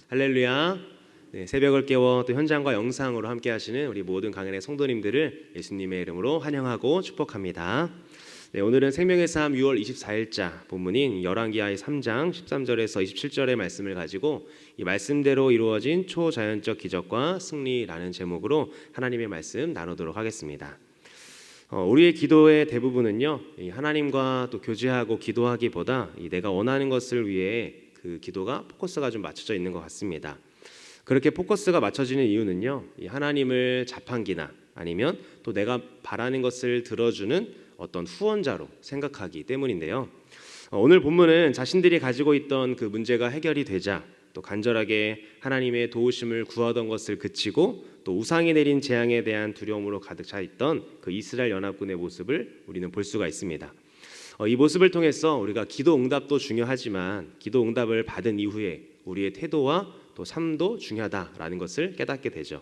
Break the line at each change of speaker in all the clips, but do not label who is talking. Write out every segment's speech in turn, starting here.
할렐루야. 네, 새벽을 깨워 또 현장과 영상으로 함께 하시는 우리 모든 강연의 성도님들을 예수님의 이름으로 환영하고 축복합니다. 네, 오늘은 생명의 삶 6월 24일자 본문인 열왕기하 3장 13절에서 27절의 말씀을 가지고 이 말씀대로 이루어진 초자연적 기적과 승리라는 제목으로 하나님의 말씀 나누도록 하겠습니다. 우리의 기도의 대부분은요, 하나님과 또 교제하고 기도하기보다 내가 원하는 것을 위해 그 기도가 포커스가 좀 맞춰져 있는 것 같습니다. 그렇게 포커스가 맞춰지는 이유는요, 하나님을 자판기나 아니면 또 내가 바라는 것을 들어주는 어떤 후원자로 생각하기 때문인데요. 오늘 본문은 자신들이 가지고 있던 그 문제가 해결이 되자 또 간절하게 하나님의 도우심을 구하던 것을 그치고 또 우상이 내린 재앙에 대한 두려움으로 가득 차 있던 그 이스라엘 연합군의 모습을 우리는 볼 수가 있습니다. 이 모습을 통해서 우리가 기도 응답도 중요하지만 기도 응답을 받은 이후에 우리의 태도와 또 삶도 중요하다라는 것을 깨닫게 되죠.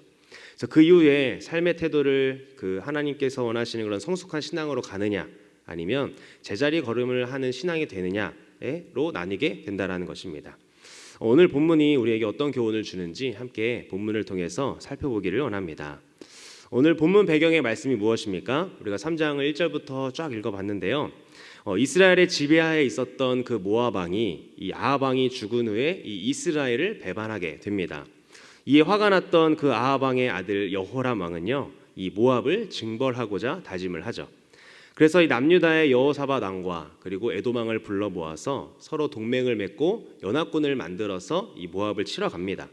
그래서 그 이후에 삶의 태도를 그 하나님께서 원하시는 그런 성숙한 신앙으로 가느냐 아니면 제자리 걸음을 하는 신앙이 되느냐로 나뉘게 된다라는 것입니다. 오늘 본문이 우리에게 어떤 교훈을 주는지 함께 본문을 통해서 살펴보기를 원합니다. 오늘 본문 배경의 말씀이 무엇입니까? 우리가 3장을 1절부터 쫙 읽어봤는데요. 이스라엘의 지배하에 있었던 그 모압 왕이 이 아합 왕이 죽은 후에 이 이스라엘을 배반하게 됩니다. 이에 화가 났던 그 아합 왕의 아들 여호람 왕은요, 이 모압을 징벌하고자 다짐을 하죠. 그래서 이 남유다의 여호사밧 왕과 그리고 에돔 왕을 불러 모아서 서로 동맹을 맺고 연합군을 만들어서 이 모압을 치러 갑니다.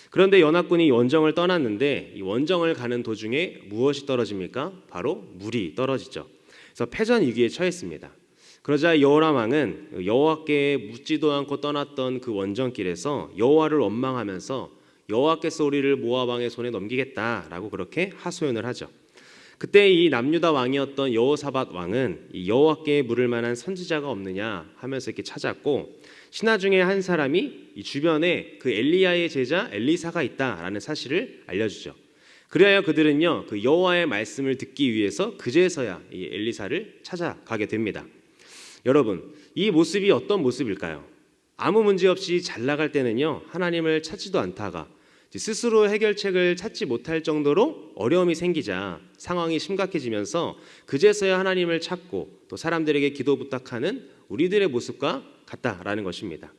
그런데 연합군이 원정을 떠났는데 이 원정을 가는 도중에 무엇이 떨어집니까? 바로 물이 떨어지죠. 그래서 패전 위기에 처했습니다. 그러자 여호람 왕은 여호와께 묻지도 않고 떠났던 그 원정길에서 여호와를 원망하면서 여호와께서 우리를 모압 왕의 손에 넘기겠다라고 그렇게 하소연을 하죠. 그때 이 남유다 왕이었던 여호사밧 왕은 이 여호와께 물을 만한 선지자가 없느냐 하면서 이렇게 찾았고 신하 중에 한 사람이 이 주변에 그 엘리야의 제자 엘리사가 있다라는 사실을 알려주죠. 그래야 그들은요 그 여호와의 말씀을 듣기 위해서 그제서야 이 엘리사를 찾아가게 됩니다. 여러분, 이 모습이 어떤 모습일까요? 아무 문제 없이 잘 나갈 때는요 하나님을 찾지도 않다가 스스로 해결책을 찾지 못할 정도로 어려움이 생기자 상황이 심각해지면서 그제서야 하나님을 찾고 또 사람들에게 기도 부탁하는 우리들의 모습과 같다라는 것입니다.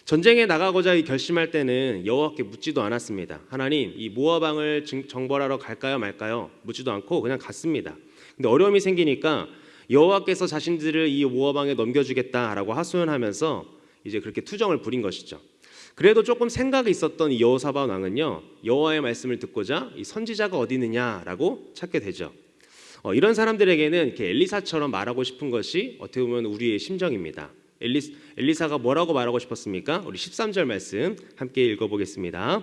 전쟁에 나가고자 결심할 때는 여호와께 묻지도 않았습니다. 하나님, 이 모압 왕을 정벌하러 갈까요 말까요? 묻지도 않고 그냥 갔습니다. 근데 어려움이 생기니까 여호와께서 자신들을 이 모압 왕에 넘겨주겠다라고 하소연하면서 이제 그렇게 투정을 부린 것이죠. 그래도 조금 생각이 있었던 이 여호사밧 왕은요 여호와의 말씀을 듣고자 이 선지자가 어디 있느냐라고 찾게 되죠. 이런 사람들에게는 이렇게 엘리사처럼 말하고 싶은 것이 어떻게 보면 우리의 심정입니다. 엘리사가 뭐라고 말하고 싶었습니까? 우리 13절 말씀 함께 읽어보겠습니다.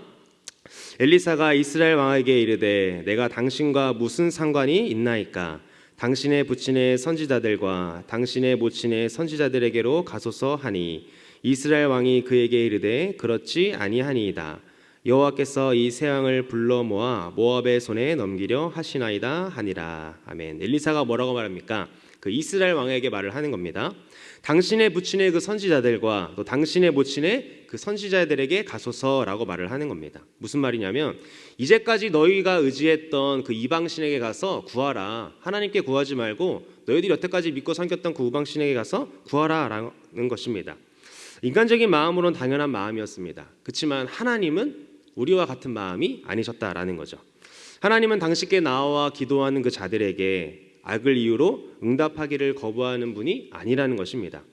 엘리사가 이스라엘 왕에게 이르되 내가 당신과 무슨 상관이 있나이까? 당신의 부친의 선지자들과 당신의 모친의 선지자들에게로 가소서 하니 이스라엘 왕이 그에게 이르되 그렇지 아니하니이다. 여호와께서 이 세 왕을 불러 모아 모압의 손에 넘기려 하시나이다 하니라. 아멘. 엘리사가 뭐라고 말합니까? 그 이스라엘 왕에게 말을 하는 겁니다. 당신의 부친의 그 선지자들과 또 당신의 모친의 그 선지자들에게 가소서라고 말을 하는 겁니다. 무슨 말이냐면 이제까지 너희가 의지했던 그 이방신에게 가서 구하라. 하나님께 구하지 말고 너희들이 여태까지 믿고 섬겼던 그 우방신에게 가서 구하라라는 것입니다. 인간적인 마음으로는 당연한 마음이었습니다. 그렇지만 하나님은 우리와 같은 마음이 아니셨다라는 거죠. 하나님은 당신께 나와 기도하는 그 자들에게 악을 이유로 응답하기를 거부하는 분이 아니라는 것입니다.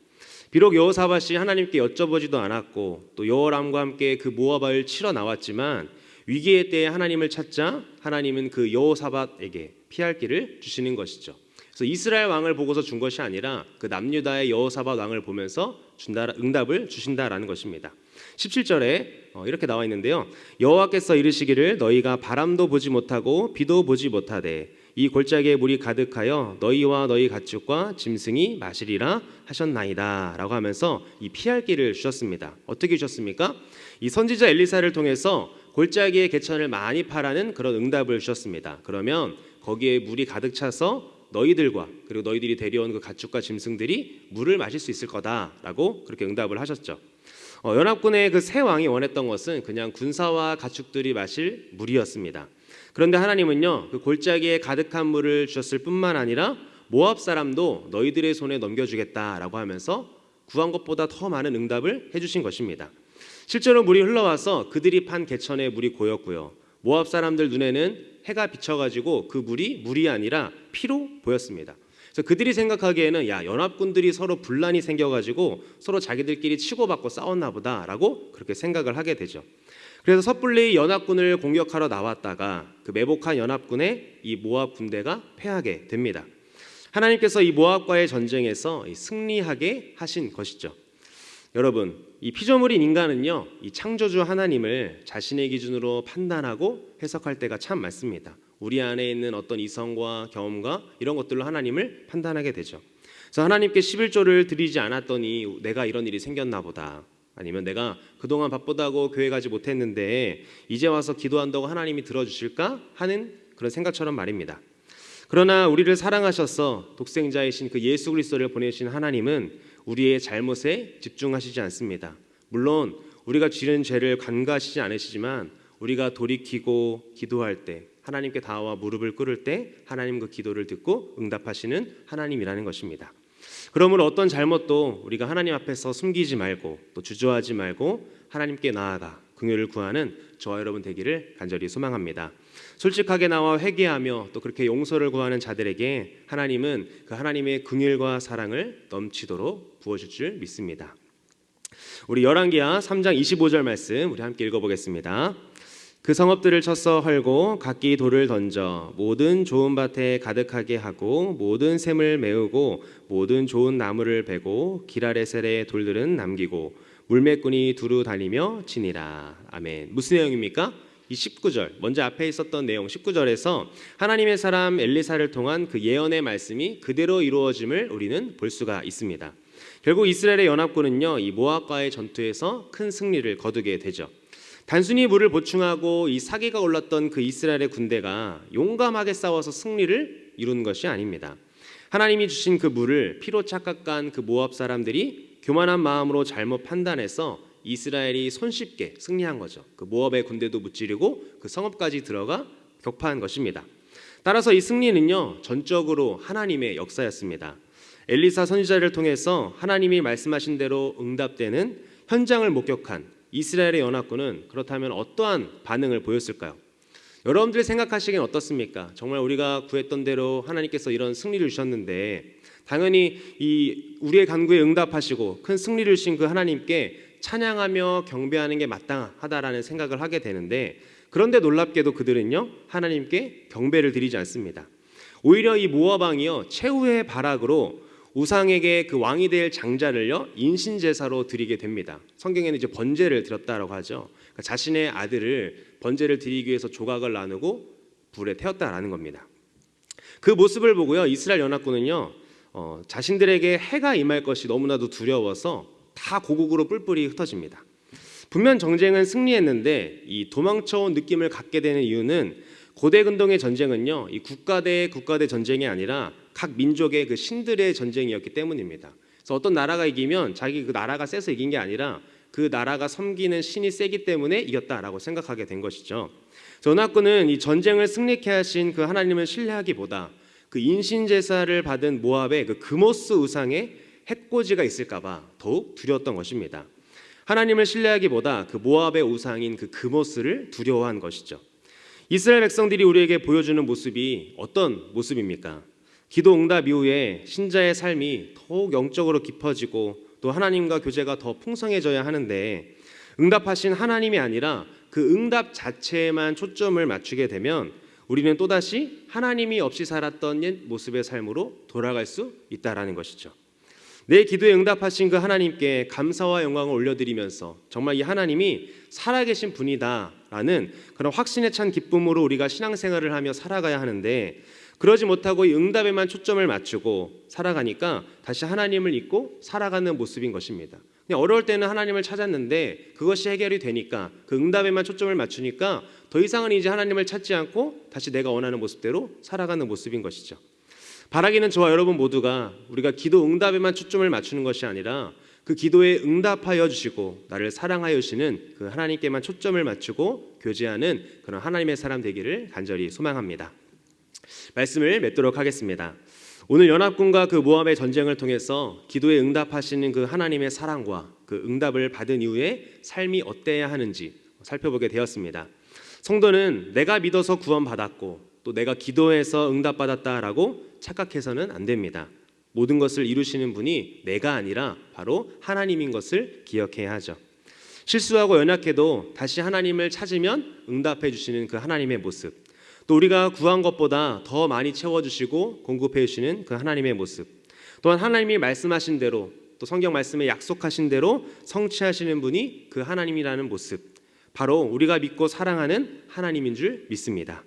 비록 여호사밧이 하나님께 여쭤보지도 않았고 또 여호람과 함께 그 모압을 치러 나왔지만 위기의 때에 하나님을 찾자 하나님은 그 여호사밧에게 피할 길을 주시는 것이죠. 그래서 이스라엘 왕을 보고서 준 것이 아니라 그 남유다의 여호사밧 왕을 보면서 응답을 주신다라는 것입니다. 17절에 이렇게 나와 있는데요. 여호와께서 이르시기를 너희가 바람도 보지 못하고 비도 보지 못하되 이 골짜기에 물이 가득하여 너희와 너희 가축과 짐승이 마시리라 하셨나이다 라고 하면서 이 피할 길을 주셨습니다. 어떻게 주셨습니까? 이 선지자 엘리사를 통해서 골짜기의 개천을 많이 파라는 그런 응답을 주셨습니다. 그러면 거기에 물이 가득 차서 너희들과 그리고 너희들이 데려온 그 가축과 짐승들이 물을 마실 수 있을 거다라고 그렇게 응답을 하셨죠. 연합군의 그 새 왕이 원했던 것은 그냥 군사와 가축들이 마실 물이었습니다. 그런데 하나님은요, 그 골짜기에 가득한 물을 주셨을 뿐만 아니라 모압 사람도 너희들의 손에 넘겨주겠다라고 하면서 구한 것보다 더 많은 응답을 해주신 것입니다. 실제로 물이 흘러와서 그들이 판 개천에 물이 고였고요. 모압 사람들 눈에는 해가 비쳐가지고 그 물이 아니라 피로 보였습니다. 그래서 그들이 생각하기에는 연합군들이 서로 분란이 생겨가지고 서로 자기들끼리 치고받고 싸웠나 보다라고 그렇게 생각을 하게 되죠. 그래서 섣불리 연합군을 공격하러 나왔다가 그 매복한 연합군의 이 모압 군대가 패하게 됩니다. 하나님께서 이 모압과의 전쟁에서 승리하게 하신 것이죠. 여러분, 이 피조물인 인간은요, 이 창조주 하나님을 자신의 기준으로 판단하고 해석할 때가 참 많습니다. 우리 안에 있는 어떤 이성과 경험과 이런 것들로 하나님을 판단하게 되죠. 그래서 하나님께 11조를 드리지 않았더니 내가 이런 일이 생겼나 보다. 아니면 내가 그동안 바쁘다고 교회 가지 못했는데 이제 와서 기도한다고 하나님이 들어주실까 하는 그런 생각처럼 말입니다. 그러나 우리를 사랑하셔서 독생자이신 그 예수 그리스도를 보내신 하나님은 우리의 잘못에 집중하시지 않습니다. 물론 우리가 지은 죄를 간과하시지 않으시지만 우리가 돌이키고 기도할 때, 하나님께 다와 무릎을 꿇을 때 하나님 그 기도를 듣고 응답하시는 하나님이라는 것입니다. 그러므로 어떤 잘못도 우리가 하나님 앞에서 숨기지 말고 또 주저하지 말고 하나님께 나아가 긍휼을 구하는 저와 여러분 되기를 간절히 소망합니다. 솔직하게 나와 회개하며 또 그렇게 용서를 구하는 자들에게 하나님은 그 하나님의 긍휼과 사랑을 넘치도록 부어줄 줄 믿습니다. 우리 열왕기하 3장 25절 말씀 우리 함께 읽어보겠습니다. 그 성읍들을 쳐서 헐고 각기 돌을 던져 모든 좋은 밭에 가득하게 하고 모든 샘을 메우고 모든 좋은 나무를 베고 길 아래셀의 돌들은 남기고 물매꾼이 두루 달리며 치니라. 아멘. 무슨 내용입니까? 이 19절, 먼저 앞에 있었던 내용 19절에서 하나님의 사람 엘리사를 통한 그 예언의 말씀이 그대로 이루어짐을 우리는 볼 수가 있습니다. 결국 이스라엘의 연합군은요, 이 모압과의 전투에서 큰 승리를 거두게 되죠. 단순히 물을 보충하고 이 사기가 올랐던 그 이스라엘의 군대가 용감하게 싸워서 승리를 이룬 것이 아닙니다. 하나님이 주신 그 물을 피로 착각한 그 모압 사람들이 교만한 마음으로 잘못 판단해서 이스라엘이 손쉽게 승리한 거죠. 그 모압의 군대도 무찌르고 그 성읍까지 들어가 격파한 것입니다. 따라서 이 승리는요, 전적으로 하나님의 역사였습니다. 엘리사 선지자를 통해서 하나님이 말씀하신 대로 응답되는 현장을 목격한 이스라엘의 연합군은 그렇다면 어떠한 반응을 보였을까요? 여러분들이 생각하시기엔 어떻습니까? 정말 우리가 구했던 대로 하나님께서 이런 승리를 주셨는데 당연히 이 우리의 간구에 응답하시고 큰 승리를 주신 그 하나님께 찬양하며 경배하는 게 마땅하다라는 생각을 하게 되는데, 그런데 놀랍게도 그들은요, 하나님께 경배를 드리지 않습니다. 오히려 이 모압 왕이요, 최후의 발악으로 우상에게 그 왕이 될 장자를요, 인신 제사로 드리게 됩니다. 성경에는 이제 번제를 드렸다라고 하죠. 그러니까 자신의 아들을 번제를 드리기 위해서 조각을 나누고 불에 태웠다라는 겁니다. 그 모습을 보고요, 이스라엘 연합군은요, 자신들에게 해가 임할 것이 너무나도 두려워서 다 고국으로 뿔뿔이 흩어집니다. 분명 전쟁은 승리했는데 이 도망쳐온 느낌을 갖게 되는 이유는 고대 근동의 전쟁은요, 이 국가 대 전쟁이 아니라 각 민족의 그 신들의 전쟁이었기 때문입니다. 그래서 어떤 나라가 이기면 자기 그 나라가 세서 이긴 게 아니라 그 나라가 섬기는 신이 세기 때문에 이겼다라고 생각하게 된 것이죠. 연합군은 이 전쟁을 승리케 하신 그 하나님을 신뢰하기보다 그 인신 제사를 받은 모압의 그 그모스 우상에 해코지가 있을까봐 더욱 두려웠던 것입니다. 하나님을 신뢰하기보다 그 모압의 우상인 그 그모스를 두려워한 것이죠. 이스라엘 백성들이 우리에게 보여주는 모습이 어떤 모습입니까? 기도 응답 이후에 신자의 삶이 더욱 영적으로 깊어지고 또 하나님과 교제가 더 풍성해져야 하는데, 응답하신 하나님이 아니라 그 응답 자체에만 초점을 맞추게 되면 우리는 또다시 하나님이 없이 살았던 옛 모습의 삶으로 돌아갈 수 있다라는 것이죠. 내 기도에 응답하신 그 하나님께 감사와 영광을 올려드리면서 정말 이 하나님이 살아계신 분이다라는 그런 확신에 찬 기쁨으로 우리가 신앙생활을 하며 살아가야 하는데, 그러지 못하고 이 응답에만 초점을 맞추고 살아가니까 다시 하나님을 잊고 살아가는 모습인 것입니다. 그냥 어려울 때는 하나님을 찾았는데 그것이 해결이 되니까 그 응답에만 초점을 맞추니까 더 이상은 이제 하나님을 찾지 않고 다시 내가 원하는 모습대로 살아가는 모습인 것이죠. 바라기는 저와 여러분 모두가 우리가 기도 응답에만 초점을 맞추는 것이 아니라 그 기도에 응답하여 주시고 나를 사랑하여 주시는 그 하나님께만 초점을 맞추고 교제하는 그런 하나님의 사람 되기를 간절히 소망합니다. 말씀을 맺도록 하겠습니다. 오늘 연합군과 그 모압의 전쟁을 통해서 기도에 응답하시는 그 하나님의 사랑과 그 응답을 받은 이후에 삶이 어때야 하는지 살펴보게 되었습니다. 성도는 내가 믿어서 구원받았고 또 내가 기도해서 응답받았다라고 착각해서는 안 됩니다. 모든 것을 이루시는 분이 내가 아니라 바로 하나님인 것을 기억해야 하죠. 실수하고 연약해도 다시 하나님을 찾으면 응답해 주시는 그 하나님의 모습, 또 우리가 구한 것보다 더 많이 채워주시고 공급해 주시는 그 하나님의 모습, 또한 하나님이 말씀하신 대로 또 성경 말씀에 약속하신 대로 성취하시는 분이 그 하나님이라는 모습, 바로 우리가 믿고 사랑하는 하나님인 줄 믿습니다.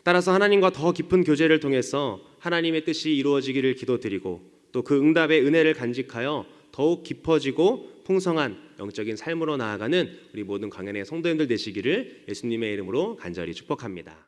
따라서 하나님과 더 깊은 교제를 통해서 하나님의 뜻이 이루어지기를 기도드리고 또 그 응답의 은혜를 간직하여 더욱 깊어지고 풍성한 영적인 삶으로 나아가는 우리 모든 강연의 성도님들 되시기를 예수님의 이름으로 간절히 축복합니다.